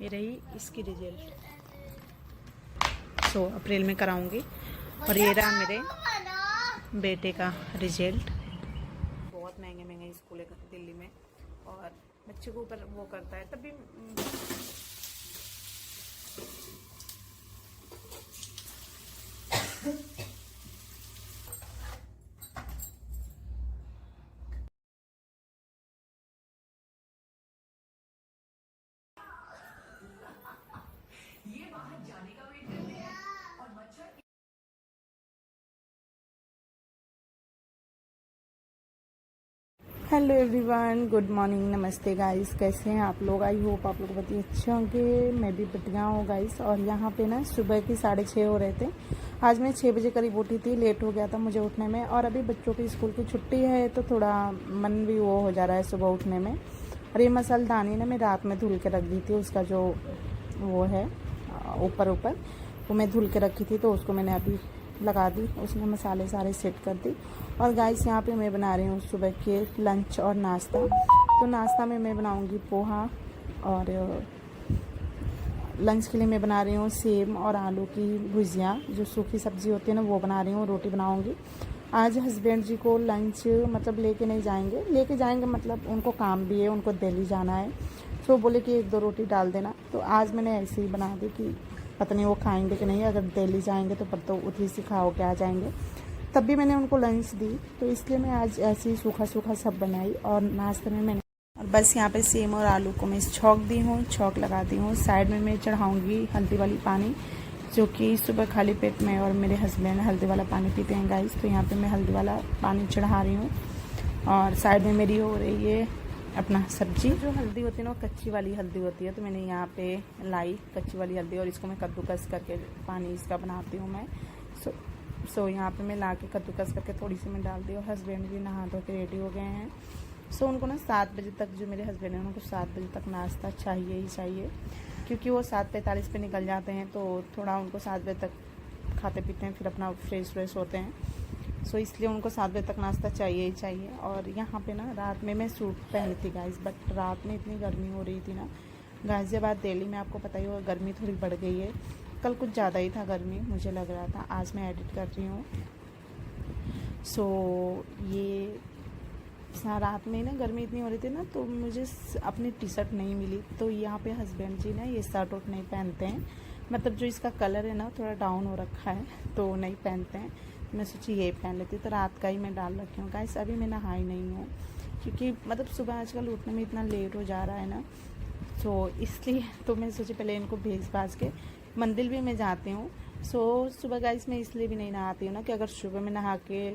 ये रही इसकी रिजल्ट। अप्रैल में कराऊंगी। और ये रहा मेरे बेटे का रिजल्ट। बहुत महंगे महंगे स्कूल है दिल्ली में और बच्चे को ऊपर वो करता है तभी। हेलो एवरीवन, गुड मॉर्निंग, नमस्ते गाइस। कैसे हैं आप लोग? आई होप आप लोग बहुत ही अच्छे होंगे। मैं भी बढ़िया हूँ गाइस। और यहाँ पे ना सुबह की 6:30 हो रहे थे। आज मैं 6 बजे करीब उठी थी। लेट हो गया था मुझे उठने में। और अभी बच्चों की स्कूल की छुट्टी है तो थोड़ा मन भी वो हो जा रहा है सुबह उठने में। और ये मसालदानी ना मैं रात में धुल के रख दी थी। उसका जो वो है ऊपर वो मैं धुल के रखी थी तो उसको मैंने अभी लगा दी। उसमें मसाले सारे सेट कर दी। और गाइस यहाँ पे मैं बना रही हूँ सुबह के लंच और नाश्ता। तो नाश्ता में मैं बनाऊँगी पोहा और लंच के लिए मैं बना रही हूँ सेम और आलू की भुजिया, जो सूखी सब्ज़ी होती है ना वो बना रही हूँ। रोटी बनाऊँगी। आज हस्बैंड जी को लंच मतलब लेके नहीं जाएंगे, लेके जाएंगे मतलब उनको काम भी है, उनको दिल्ली जाना है। तो बोले कि 1-2 रोटी डाल देना। तो आज मैंने ऐसे ही बना दी कि पता नहीं वो खाएंगे कि नहीं। अगर दिल्ली जाएंगे तो पर तो उठी से खा के आ जाएंगे। तब भी मैंने उनको लंच दी तो इसलिए मैं आज ऐसे ही सूखा सूखा सब बनाई। और नाश्ते में मैंने और बस यहाँ पे सेम और आलू को मैं छौंक दी हूँ, छौंक लगा दी हूँ। साइड में मैं चढ़ाऊँगी हल्दी वाली पानी, जो कि सुबह खाली पेट में और मेरे हस्बैंड हल्दी वाला पानी पीते हैं गाइस। तो यहाँ पे मैं हल्दी वाला पानी चढ़ा रही हूँ। और साइड में मेरी हो रही है अपना सब्जी। जो हल्दी होती है ना वो कच्ची वाली हल्दी होती है। तो मैंने यहाँ पे लाई कच्ची वाली हल्दी और इसको मैं कद्दूकस करके पानी इसका बनाती हूँ मैं। सो यहाँ पे मैं ला के कद्दूकस करके थोड़ी सी मैं डाल दी। और हस्बैंड भी नहा धो के रेडी हो गए हैं। उनको ना 7 बजे तक, जो मेरे हस्बैंड हैं उनको 7 बजे तक नाश्ता चाहिए ही चाहिए, क्योंकि वो 7:45 पे निकल जाते हैं। तो थोड़ा उनको 7 बजे तक खाते पीते हैं, फिर अपना फ्रेश होते हैं। इसलिए उनको 7 बजे तक नाश्ता चाहिए ही चाहिए। और यहाँ पे ना रात में मैं सूट पहनी थी गाइस, बट रात में इतनी गर्मी हो रही थी ना। गाज़ियाबाद दिल्ली में आपको पता ही होगा गर्मी थोड़ी बढ़ गई है। कल कुछ ज़्यादा ही था गर्मी, मुझे लग रहा था। आज मैं एडिट कर रही हूँ। ये रात में ना गर्मी इतनी हो रही थी ना, तो मुझे अपनी टी शर्ट नहीं मिली। तो यहाँ पे हस्बैंड जी ना ये शर्ट उट नहीं पहनते हैं, मतलब जो इसका कलर है ना थोड़ा डाउन हो रखा है तो नहीं पहनते हैं। मैं सोची ये पहन लेती, तो रात का ही मैं डाल रखी हूँ गाइस। अभी मैं नहाई नहीं हूँ क्योंकि मतलब सुबह आजकल उठने में इतना लेट हो जा रहा है ना, तो इसलिए तो मैं सोची पहले इनको भेज भाज के मंदिर भी मैं जाती हूँ। सुबह गाइस मैं इसलिए भी नहीं नहाती हूँ ना कि अगर सुबह में नहा के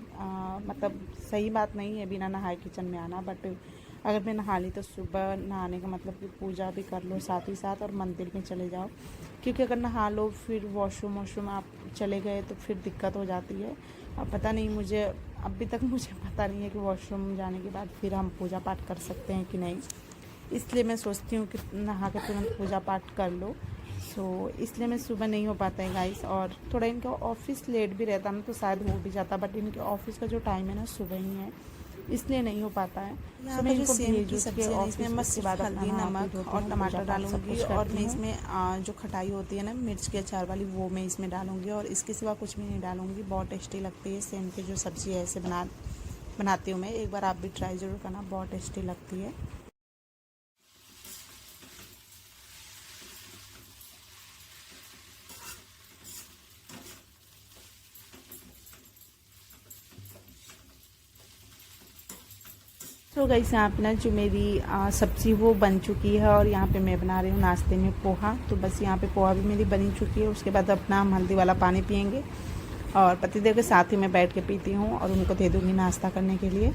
मतलब सही बात नहीं है बिना नहाए किचन में आना, बट अगर मैं नहा ली तो सुबह नहाने का मतलब कि पूजा भी कर लो साथ ही साथ और मंदिर में चले जाओ। क्योंकि अगर नहा लो फिर वॉशरूम आप चले गए तो फिर दिक्कत हो जाती है। अब पता नहीं, मुझे अभी तक मुझे पता नहीं है कि वॉशरूम जाने के बाद फिर हम पूजा पाठ कर सकते हैं कि नहीं। इसलिए मैं सोचती हूँ कि नहा के तुरंत पूजा पाठ कर लो। इसलिए मैं सुबह नहीं हो पाता है गाइस। और थोड़ा इनका ऑफिस लेट भी रहता ना तो शायद हो भी जाता, बट इनके ऑफिस का जो टाइम है ना सुबह ही है, इसलिए नहीं हो पाता है। मैं इनको भेज की सब्जी है इसमें मैं सिर्फ हल्दी, नमक और टमाटर डालूंगी। और मैं इसमें जो खटाई होती है ना मिर्च के अचार वाली, वो मैं इसमें डालूंगी। और इसके सिवा कुछ भी नहीं डालूंगी। बहुत टेस्टी लगती है सेम की जो सब्ज़ी है, ऐसे बनाती हूँ मैं। एक बार आप भी ट्राई ज़रूर करना, बहुत टेस्टी लगती है। तो गाइस यहाँ पे ना जो मेरी सब्ज़ी वो बन चुकी है। और यहाँ पे मैं बना रही हूँ नाश्ते में पोहा। तो बस यहाँ पे पोहा भी मेरी बनी चुकी है। उसके बाद अपना हम हल्दी वाला पानी पियेंगे और पतिदेव के साथ ही मैं बैठ के पीती हूँ और उनको दे दूँगी नाश्ता करने के लिए।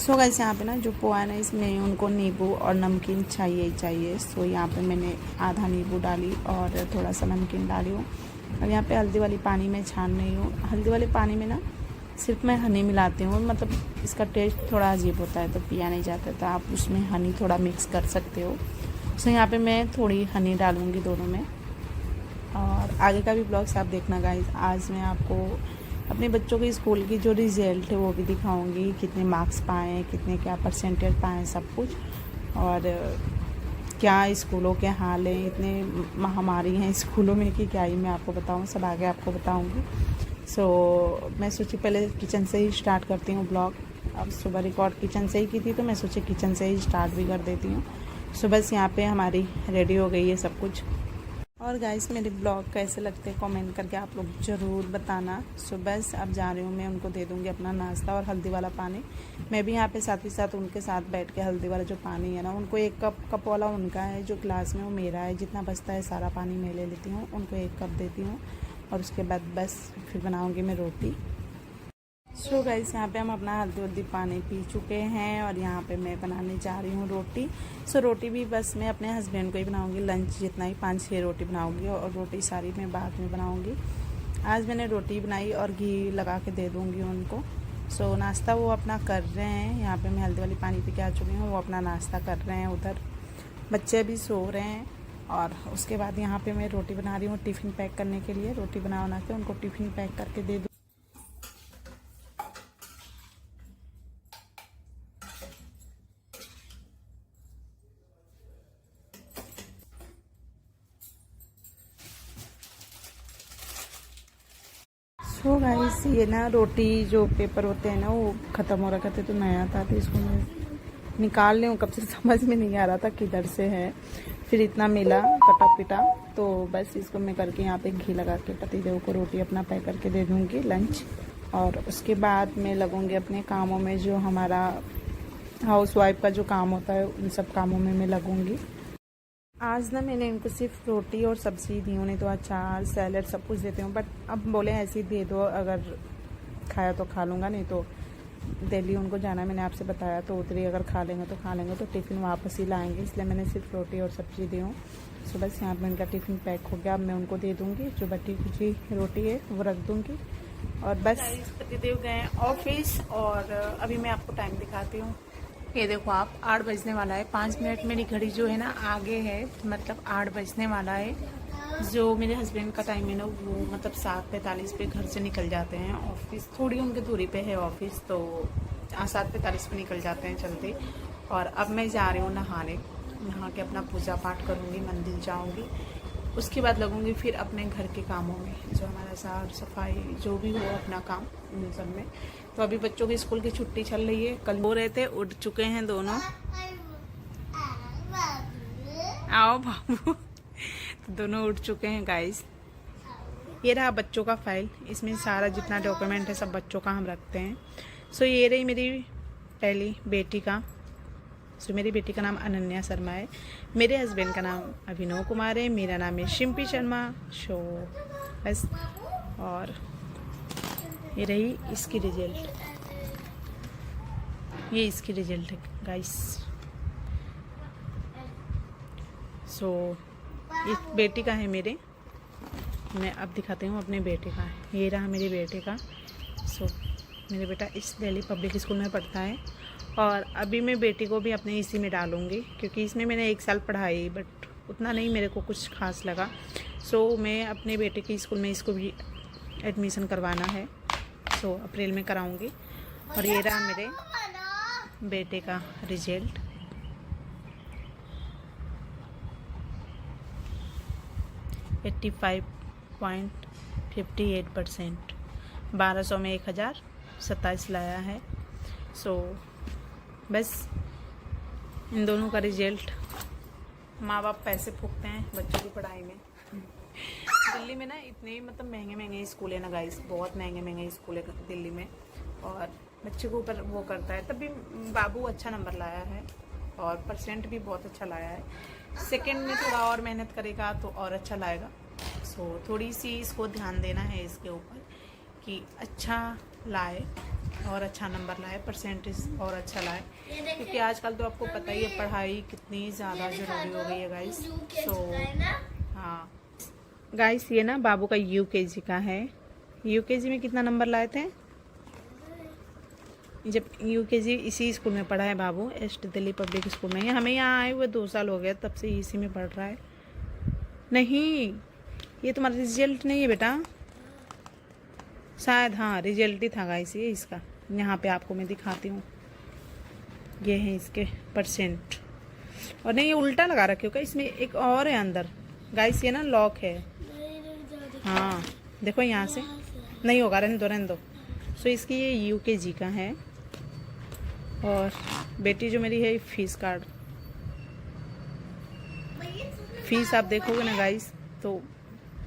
गाइस यहाँ पे ना जो पोहा है ना इसमें उनको नींबू और नमकीन चाहिए ही चाहिए। यहाँ पे मैंने आधा नींबू डाली और थोड़ा सा नमकीन डाली हूँ। और यहाँ पे हल्दी वाली पानी में छान रही हूँ। हल्दी वाले पानी में ना सिर्फ मैं हनी मिलाती हूँ, मतलब इसका टेस्ट थोड़ा अजीब होता है तो पिया नहीं जाता, तो आप उसमें हनी थोड़ा मिक्स कर सकते हो। सो यहाँ पे मैं थोड़ी हनी डालूँगी दोनों में। और आगे का भी ब्लॉग्स आप देखना गाइस। आज मैं आपको अपने बच्चों के स्कूल की जो रिज़ल्ट है वो भी दिखाऊंगी, कितने मार्क्स पाए, कितने क्या परसेंटेज पाए, सब कुछ। और क्या स्कूलों के हाल हैं, इतने महामारी हैं स्कूलों में कि क्या ही मैं आपको बताऊं, सब आगे आपको बताऊंगी। सो मैं सोची पहले किचन से ही स्टार्ट करती हूँ ब्लॉग। अब सुबह रिकॉर्ड किचन से ही की थी तो मैं सोची किचन से ही स्टार्ट भी कर देती हूँ। सो बस यहाँ पे हमारी रेडी हो गई है सब कुछ। और गाइस मेरे ब्लॉग कैसे लगते हैं कमेंट करके आप लोग ज़रूर बताना। सो बस अब जा रही हूँ, मैं उनको दे दूँगी अपना नाश्ता और हल्दी वाला पानी। मैं भी यहाँ पे साथ ही साथ उनके साथ बैठ के हल्दी वाला जो पानी है ना, उनको एक कप वाला उनका है, जो ग्लास में वो मेरा है, जितना बचता है सारा पानी मैं ले लेती हूँ, उनको एक कप देती हूँ। और उसके बाद बस फिर बनाऊँगी मैं रोटी। सो गाइस यहाँ पे हम अपना हल्दी पानी पी चुके हैं और यहाँ पे मैं बनाने जा रही हूँ रोटी। सो रोटी भी बस मैं अपने हस्बैंड को ही बनाऊँगी, लंच जितना ही 5-6 रोटी बनाऊँगी और रोटी सारी मैं बाद में बनाऊँगी। आज मैंने रोटी बनाई और घी लगा के दे दूँगी उनको। सो नाश्ता वो अपना कर रहे हैं, यहाँ पे मैं हल्दी वाली पानी पी के आ चुकी हूँ, वो अपना नाश्ता कर रहे हैं उधर। बच्चे भी सो रहे हैं। और उसके बाद यहाँ पर मैं रोटी बना रही हूँ टिफ़िन पैक करने के लिए। रोटी बना के उनको टिफ़िन पैक करके दे दूँ। तो गाइस ये ना रोटी जो पेपर होते हैं ना वो ख़त्म हो रखा था, तो नया था तो इसको मैं निकाल रही हूँ। कब से समझ में नहीं आ रहा था किधर से है, फिर इतना मिला कटा पिटा, तो बस इसको मैं करके यहाँ पे घी लगा के पतिदेव को रोटी अपना पैक करके दे दूँगी लंच। और उसके बाद मैं लगूँगी अपने कामों में, जो हमारा हाउसवाइफ का जो काम होता है उन सब कामों में मैं लगूँगी। आज ना मैंने इनको सिर्फ रोटी और सब्ज़ी दी, उन्हें तो अचार सैलड सब कुछ देती हूँ, बट अब बोले ऐसे ही दे दो, अगर खाया तो खा लूँगा, नहीं तो दिल्ली उनको जाना है मैंने आपसे बताया, तो उधर ही अगर खा लेंगे तो खा लेंगे, तो टिफ़िन वापस ही लाएंगे, इसलिए मैंने सिर्फ रोटी और सब्ज़ी दी हूँ। सो बस यहाँ पर इनका टिफ़िन पैक हो गया, अब मैं उनको दे दूँगी, जो बटी कुची रोटी है वो रख दूँगी। और बस पतिदेव गए ऑफिस और अभी मैं आपको टाइम दिखाती हूँ। ये देखो आप 8 बजने वाला है, 5 मिनट मेरी घड़ी जो है ना आगे है, मतलब 8 बजने वाला है। जो मेरे हस्बैंड का टाइम है ना वो मतलब 7:45 पे घर से निकल जाते हैं ऑफिस, थोड़ी उनकी दूरी पे है ऑफिस, तो 7:45 पे निकल जाते हैं जल्दी। और अब मैं जा रही हूँ नहाने, नहा के अपना पूजा पाठ करूँगी, मंदिर जाऊँगी, उसके बाद लगूँगी फिर अपने घर के कामों में, जो हमारा साफ सफाई जो भी हो अपना काम उन सब में। तो अभी बच्चों की स्कूल की छुट्टी चल रही है, कल हो रहे थे, उठ चुके हैं दोनों। आओ बाबू। तो दोनों उठ चुके हैं गाइस। ये रहा बच्चों का फाइल, इसमें सारा जितना डॉक्यूमेंट है सब बच्चों का हम रखते हैं। सो ये रही मेरी पहली बेटी का। सो मेरी बेटी का नाम अनन्या शर्मा है, मेरे हस्बैंड का नाम अभिनव कुमार है, मेरा नाम है शिम्पी शर्मा। सो बस, और ये रही इसकी रिजल्ट, ये इसकी रिजल्ट है गाइस। सो ये बेटी का है मेरे, मैं अब दिखाती हूँ अपने बेटे का। ये रहा मेरे बेटे का। सो मेरे बेटा इस दिल्ली पब्लिक स्कूल में पढ़ता है और अभी मैं बेटी को भी अपने इसी में डालूँगी, क्योंकि इसमें मैंने 1 साल पढ़ाई बट उतना नहीं मेरे को कुछ खास लगा। सो मैं अपने बेटे के स्कूल में इसको भी एडमिशन करवाना है, सो अप्रैल में कराऊँगी। और ये रहा मेरे बेटे का रिजल्ट। $85.58%, 1200 में 1027 लाया है। सो बस इन दोनों का रिजल्ट, माँ बाप पैसे फूकते हैं बच्चों की पढ़ाई में। दिल्ली में ना इतने मतलब महंगे महंगे स्कूल है ना गाइस, बहुत महंगे महंगे स्कूल है दिल्ली में, और बच्चे को ऊपर वो करता है। तब भी बाबू अच्छा नंबर लाया है और परसेंट भी बहुत अच्छा लाया है। सेकंड में थोड़ा और मेहनत करेगा तो और अच्छा लाएगा। सो थोड़ी सी इसको ध्यान देना है इसके ऊपर कि अच्छा लाए और अच्छा नंबर लाए, परसेंटेज और अच्छा लाए, क्योंकि आजकल तो आपको पता ही है पढ़ाई कितनी ज़्यादा ज़रूरी हो गई है गाइस। सो हाँ गाइस, ये ना बाबू का यूकेजी का है। यूकेजी में कितना नंबर लाए थे? जब यूकेजी इसी स्कूल में पढ़ा है बाबू, ईस्ट दिल्ली पब्लिक स्कूल में। हमें यहाँ आए हुए 2 साल हो गए, तब से इसी में पढ़ रहा है। नहीं, ये तुम्हारा रिजल्ट नहीं है बेटा, शायद हाँ रिजल्ट ही था गाइस ये इसका। यहाँ पे आपको मैं दिखाती हूँ, ये है इसके परसेंट। और नहीं, ये उल्टा लगा रखे हो क्या, इसमें एक और है अंदर गाइस, ये ना लॉक है। हाँ देखो यहाँ से नहीं होगा, रहने दो। सो इसकी ये यूकेजी का है। और बेटी जो मेरी है फीस कार्ड, फीस आप देखोगे ना गाइस तो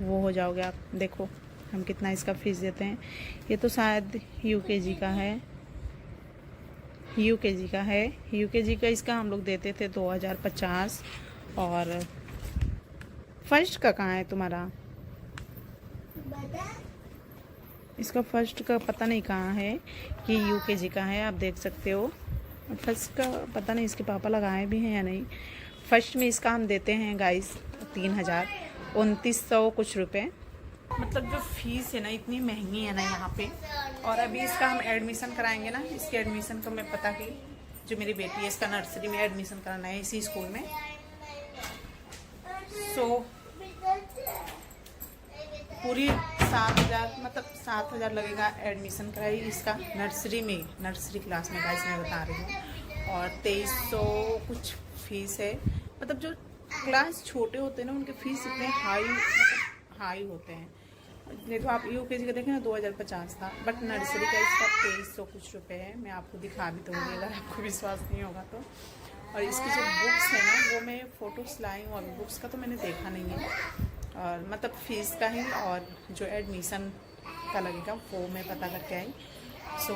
वो हो जाओगे आप। देखो हम कितना इसका फीस देते हैं। ये तो शायद यूकेजी का है, यूकेजी का इसका हम लोग देते थे 2050। और फर्स्ट का कहाँ है तुम्हारा, इसका फर्स्ट का पता नहीं कहाँ है, कि यूकेजी का है, आप देख सकते हो। फर्स्ट का पता नहीं इसके पापा लगाए भी हैं या नहीं। फर्स्ट में इसका हम देते हैं गाइस 3000 कुछ रुपए। मतलब जो फीस है ना इतनी महंगी है ना यहाँ पे। और अभी इसका हम एडमिशन कराएंगे ना, इसके एडमिशन का मैं पता की, जो मेरी बेटी है इसका नर्सरी में एडमिशन कराना है इसी स्कूल में। सो पूरी 7000 मतलब 7000 लगेगा एडमिशन कराई इसका नर्सरी में, नर्सरी क्लास में गाइस मैं बता रही हूँ। और 2300 कुछ फीस है। मतलब जो क्लास छोटे होते हैं ना उनके फीस इतने हाई होते हैं। देखो आप यूकेजी का देखें ना 2050 था, बट नर्सरी का इसका 2300 कुछ रुपए है। मैं आपको दिखा भी दूँगी अगर आपको विश्वास नहीं होगा तो। और इसकी जो बुक्स है ना वो मैं फ़ोटोस लाई हूँ, अभी बुक्स का तो मैंने देखा नहीं है। और मतलब फ़ीस का ही और जो एडमिशन का लगेगा वो मैं पता करके आई। सो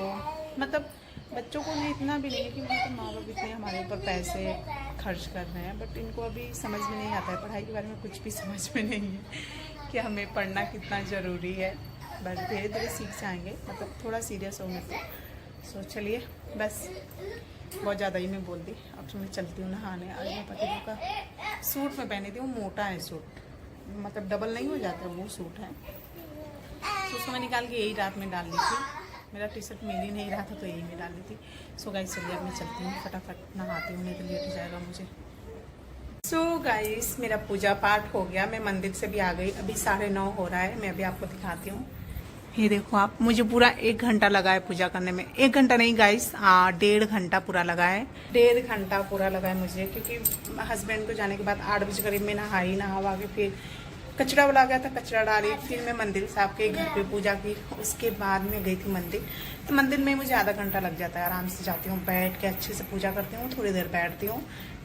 मतलब बच्चों को नहीं इतना भी नहीं है कि मतलब माँ बाप इतने हमारे ऊपर पैसे खर्च कर रहे हैं, बट इनको अभी समझ में नहीं आता है, पढ़ाई के बारे में कुछ भी समझ में नहीं है कि हमें पढ़ना कितना ज़रूरी है। बट धीरे धीरे सीख जाएंगे, मतलब थोड़ा सीरियस होंगे तो। सो चलिए बस बहुत ज़्यादा ही मैं बोल दी। अब तो मैं चलती हूँ नहाने। आज मैं पति का सूट में पहनी थी, वो मोटा है सूट, मतलब डबल नहीं हो जाता वो सूट है। तो उसको मैं निकाल के यही रात में डाल ली थी, मेरा टी शर्ट मिल ही नहीं रहा था तो यही में डाल ली थी। सो गाइस चलिए अब मैं चलती हूँ, फटाफट नहाती हूँ नहीं तो लेट हो जाएगा मुझे। सो गाइस मेरा पूजा पाठ हो गया, मैं मंदिर से भी आ गई। अभी 9:30 हो रहा है, मैं अभी आपको दिखाती हूँ। ये देखो आप, मुझे पूरा 1 घंटा लगा है पूजा करने में। 1 घंटा नहीं गाइस, 1.5 घंटा पूरा लगा है। 1.5 घंटा पूरा लगा है मुझे, क्योंकि हस्बैंड को जाने के बाद 8 बजे करीब में नहा के फिर कचरा वाला गया था, कचरा डाली, फिर मैं मंदिर साहब के घर पे पूजा की, उसके बाद में गई थी मंदिर। तो मंदिर में मुझे आधा घंटा लग जाता है। आराम से जाती हूँ, बैठ के अच्छे से पूजा करती हूँ, थोड़ी देर बैठती हूँ,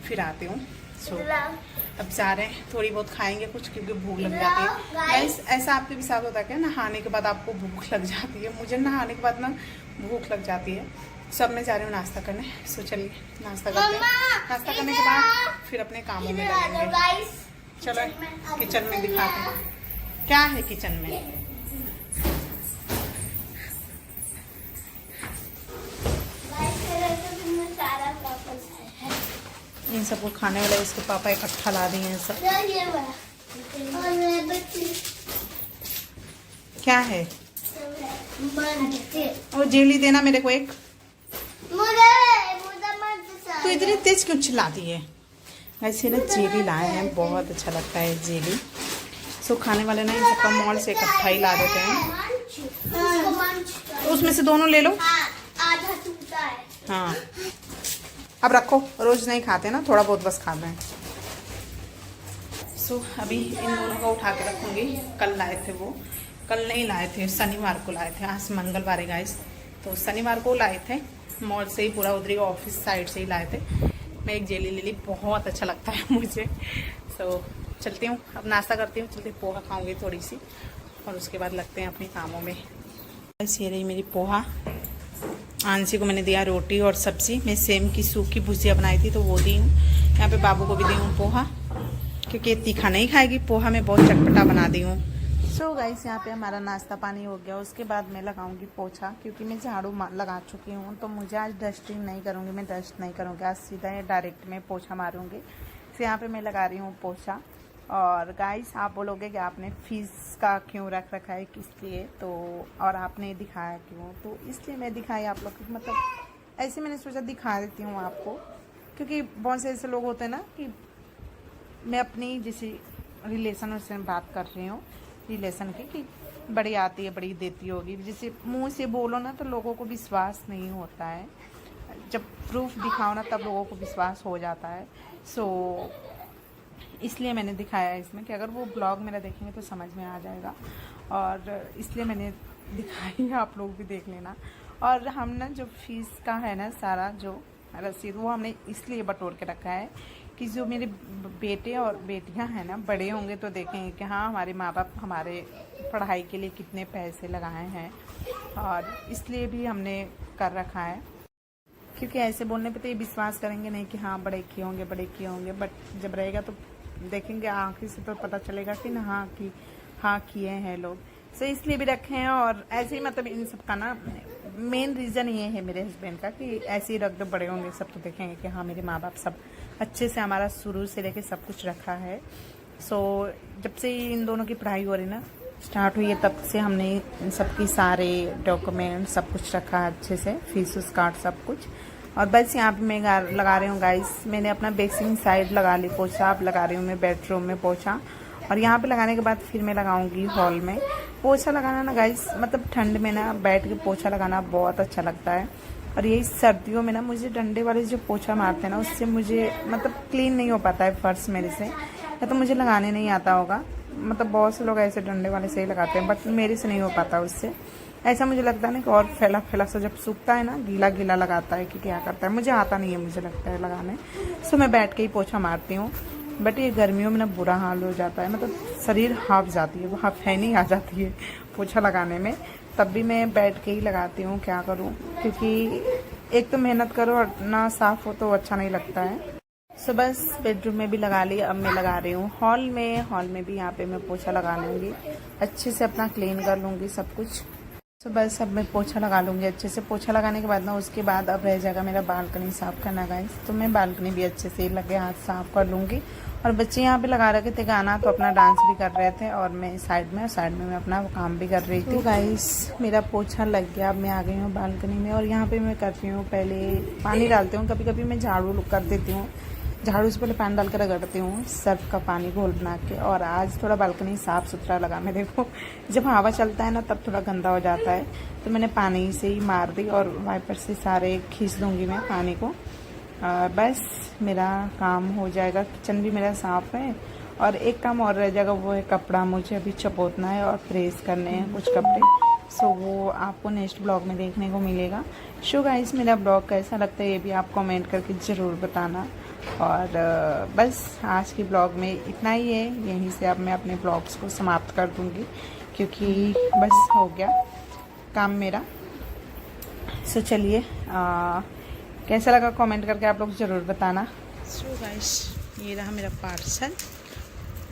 फिर आती हूँ। सो अब जा रहे हैं, थोड़ी बहुत खाएंगे कुछ, क्योंकि भूख लग जाती है। गाइस ऐसा आपके भी साथ होता है क्या, नहाने के बाद आपको भूख लग जाती है? मुझे नहाने के बाद ना भूख लग जाती है। सब मैं जा रही हूँ नाश्ता करने। सो चलिए नाश्ता करते हैं, नाश्ता करने के बाद फिर अपने कामों में लगेंगे। चलो किचन में दिखाते हैं क्या है किचन में। इन सबको खाने वाला इसके पापा इकट्ठा ला दिए हैं सब। क्या है वो, जेली देना मेरे को एक। तो इतनी तेज क्यों चिल्लाती है? ऐसे ना जेली लाए हैं, बहुत अच्छा लगता है जेली। सो खाने वाले ना इन सबका मॉल से इकट्ठा ही ला देते हैं। तो उसमें से दोनों ले लो। आधा टूटा है। हाँ अब रखो, रोज नहीं खाते ना, थोड़ा बहुत बस खाते हैं। सो अभी इन दोनों को उठा के रखूँगी। कल लाए थे वो, कल नहीं लाए थे, शनिवार को लाए थे। आज मंगलवार है गाइस, तो शनिवार को लाए थे मॉल से ही, पूरा उधरी ऑफिस साइड से ही लाए थे। मैं एक जेली ले ली, बहुत अच्छा लगता है मुझे। सो चलती हूँ, अब नाश्ता करती हूँ, चलती पोहा खाऊंगी थोड़ी सी, और उसके बाद लगते हैं अपने कामों में। बस ये रही मेरी पोहा। आंसी को मैंने दिया रोटी और सब्जी। मैं सेम की सूखी भुजिया बनाई थी तो वो दी हूँ। यहाँ पे बाबू को भी दी हूँ पोहा, क्योंकि तीखा नहीं खाएगी। पोहा मैं बहुत चटपटा बना दी हूँ। सो गाइस यहाँ पे हमारा नाश्ता पानी हो गया। उसके बाद मैं लगाऊंगी पोछा, क्योंकि मैं झाड़ू लगा चुकी हूँ, तो मुझे आज डस्टिंग नहीं करूँगी, मैं डस्ट नहीं करूँगी आज, सीधा डायरेक्ट में पोछा मारूँगी। फिर यहाँ पे मैं लगा रही हूँ पोछा। और गाइस आप बोलोगे कि आपने फीस का क्यों रख रखा है, किस लिए, तो और आपने दिखाया क्यों, तो इसलिए मैं दिखाई आप लोग को। मतलब ऐसे मैंने सोचा दिखा देती हूँ आपको, क्योंकि बहुत से ऐसे लोग होते हैं ना कि मैं अपनी जैसे रिलेशन से बात कर रही हूँ, रिलेशन की, कि बड़ी आती है बड़ी देती होगी, जैसे मुंह से बोलो ना तो लोगों को विश्वास नहीं होता है, जब प्रूफ दिखाओ ना तब लोगों को विश्वास हो जाता है। सो इसलिए मैंने दिखाया है इसमें कि अगर वो ब्लॉग मेरा देखेंगे तो समझ में आ जाएगा, और इसलिए मैंने दिखाई है, आप लोग भी देख लेना। और हम ना जो फीस का है ना सारा जो रसीद वो हमने इसलिए बटोर के रखा है कि जो मेरे बेटे और बेटियां हैं ना बड़े होंगे तो देखेंगे कि हाँ हमारे माँ बाप हमारे पढ़ाई के लिए कितने पैसे लगाए हैं, और इसलिए भी हमने कर रखा है। क्योंकि ऐसे बोलने पे तो ये विश्वास करेंगे नहीं कि हाँ बड़े किए होंगे, बट जब रहेगा तो देखेंगे आंखें से तो पता चलेगा कि ना हाँ किए हैं लोग। सो इसलिए भी रखे हैं। और ऐसे ही मतलब इन सब का ना मेन रीज़न ये है मेरे हस्बैंड का कि ऐसे ही रख दो, बड़े होंगे सब तो देखेंगे कि हाँ मेरे माँ बाप सब अच्छे से हमारा शुरू से लेके सब कुछ रखा है। सो जब से इन दोनों की पढ़ाई हो रही ना स्टार्ट हुई है तब से हमने इन सबकी सारे डॉक्यूमेंट सब कुछ रखा है अच्छे से, फीस उस कार्ड सब कुछ। और बस यहाँ पे मैं लगा रही हूँ गाइस, मैंने अपना बेसिंग साइड लगा ली पोछा, अब लगा रही हूँ मैं बेडरूम में पोछा, और यहाँ पे लगाने के बाद फिर मैं लगाऊंगी हॉल में पोछा। लगाना ना गाइस मतलब ठंड में ना बैठ के पोछा लगाना बहुत अच्छा लगता है, और यही सर्दियों में ना मुझे डंडे वाले जो पोछा मारते हैं ना उससे मुझे मतलब क्लीन नहीं हो पाता है फर्श मेरे से, या तो मुझे लगाने नहीं आता होगा, मतलब बहुत से लोग ऐसे डंडे वाले से ही लगाते हैं बट मेरे से नहीं हो पाता उससे। ऐसा मुझे लगता है ना कि और फैला फैला सा जब सूखता है ना गीला गीला लगाता है कि क्या करता है, मुझे आता नहीं है, मुझे लगता है लगाने। सो मैं बैठ के ही पोछा मारती हूँ, बट ये गर्मियों में ना बुरा हाल हो जाता है, मतलब शरीर हाँफ जाती है, वो हफैनी आ जाती है पोछा लगाने में, तब भी मैं बैठ के ही लगाती हूँ, क्या करूँ, क्योंकि एक तो मेहनत करो और ना साफ हो तो अच्छा नहीं लगता है। सो बस बेडरूम में भी लगा ली, अब मैं लगा रही हूँ हॉल में भी यहाँ पे मैं पोछा लगा लूँगी, अच्छे से अपना क्लीन कर लूँगी सब कुछ। तो बस अब मैं पोछा लगा लूँगी अच्छे से। पोछा लगाने के बाद ना उसके बाद अब रह जाएगा मेरा बालकनी साफ़ करना गाइस, तो मैं बालकनी भी अच्छे से लगे हाथ साफ़ कर लूँगी। और बच्चे यहाँ पे लगा रखे थे गाना, तो अपना डांस भी कर रहे थे और मैं साइड में मैं अपना काम भी कर रही थी। तो गाइस मेरा पोछा लग गया, अब मैं आ गई हूँ बालकनी में, और यहाँ पे मैं करती हूँ पहले पानी डालती हूँ, कभी कभी मैं झाड़ू कर देती हूँ, झाड़ू से पहले पानी डाल कर रगड़ती हूँ सर्फ का पानी घोल बना के। और आज थोड़ा बालकनी साफ़ सुथरा लगा मेरे को, जब हवा चलता है ना तब थोड़ा गंदा हो जाता है, तो मैंने पानी से ही मार दी और वाइपर से सारे खींच दूँगी मैं पानी को। बस मेरा काम हो जाएगा, किचन भी मेरा साफ़ है, और एक काम और रह जाएगा, वो है कपड़ा, मुझे अभी चपोतना है और प्रेस करने हैं कुछ कपड़े। सो वो आपको नेक्स्ट ब्लॉग में देखने को मिलेगा। सो गाइस मेरा ब्लॉग कैसा लगता है ये भी आप कमेंट करके ज़रूर बताना। और बस आज की ब्लॉग में इतना ही है, यहीं से अब मैं अपने ब्लॉग्स को समाप्त कर दूँगी, क्योंकि बस हो गया काम मेरा। सो चलिए कैसा लगा कमेंट करके आप लोग ज़रूर बताना। सो गाइस ये रहा मेरा पार्सल,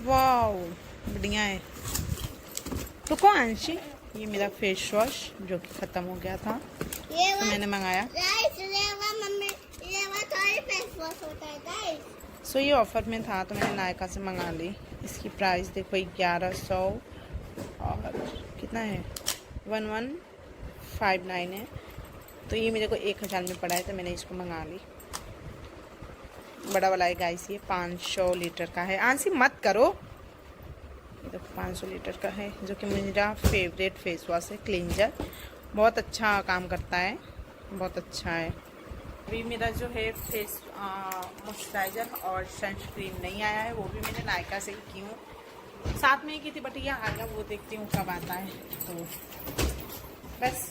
वाओ बढ़िया है। तो कौन अंशी ये मेरा फेस वॉश जो कि ख़त्म हो गया था, तो मैंने मंगाया। सो ये ऑफ़र में था तो मैंने नायका से मंगा ली। इसकी प्राइस देखो 1100 और कितना है 1159 है, तो ये मेरे को 1000 में पड़ा है, तो मैंने इसको मंगा ली। बड़ा वाला है गाइस, ये 500 लीटर का है। आंसी मत करो, ये तो 500 लीटर का है, जो कि मेरा फेवरेट फेस वॉश है, क्लींजर, बहुत अच्छा काम करता है, बहुत अच्छा है। अभी मेरा जो है फेस मॉइस्चराइज़र और सनस्क्रीन नहीं आया है, वो भी मैंने नायका से ही की हूँ, साथ में ही की थी, बट ये आ गया, वो देखती हूँ कब आता है। तो बस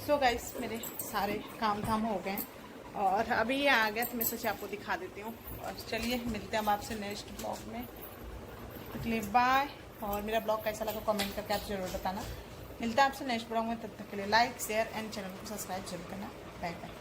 सो गाइस मेरे सारे काम धाम हो गए और अभी ये आ गया, तो मैं सोचा आपको दिखा देती हूँ। और चलिए मिलते हैं अब आपसे नेक्स्ट ब्लॉग में, इसलिए बाय। और मेरा ब्लॉग कैसा लगा कमेंट करके आप जरूर बताना। मिलता है आपसे नेक्स्ट ब्लॉग में, तब तक के लिए लाइक शेयर एंड चैनल को सब्सक्राइब जरूर करना। Bye bye.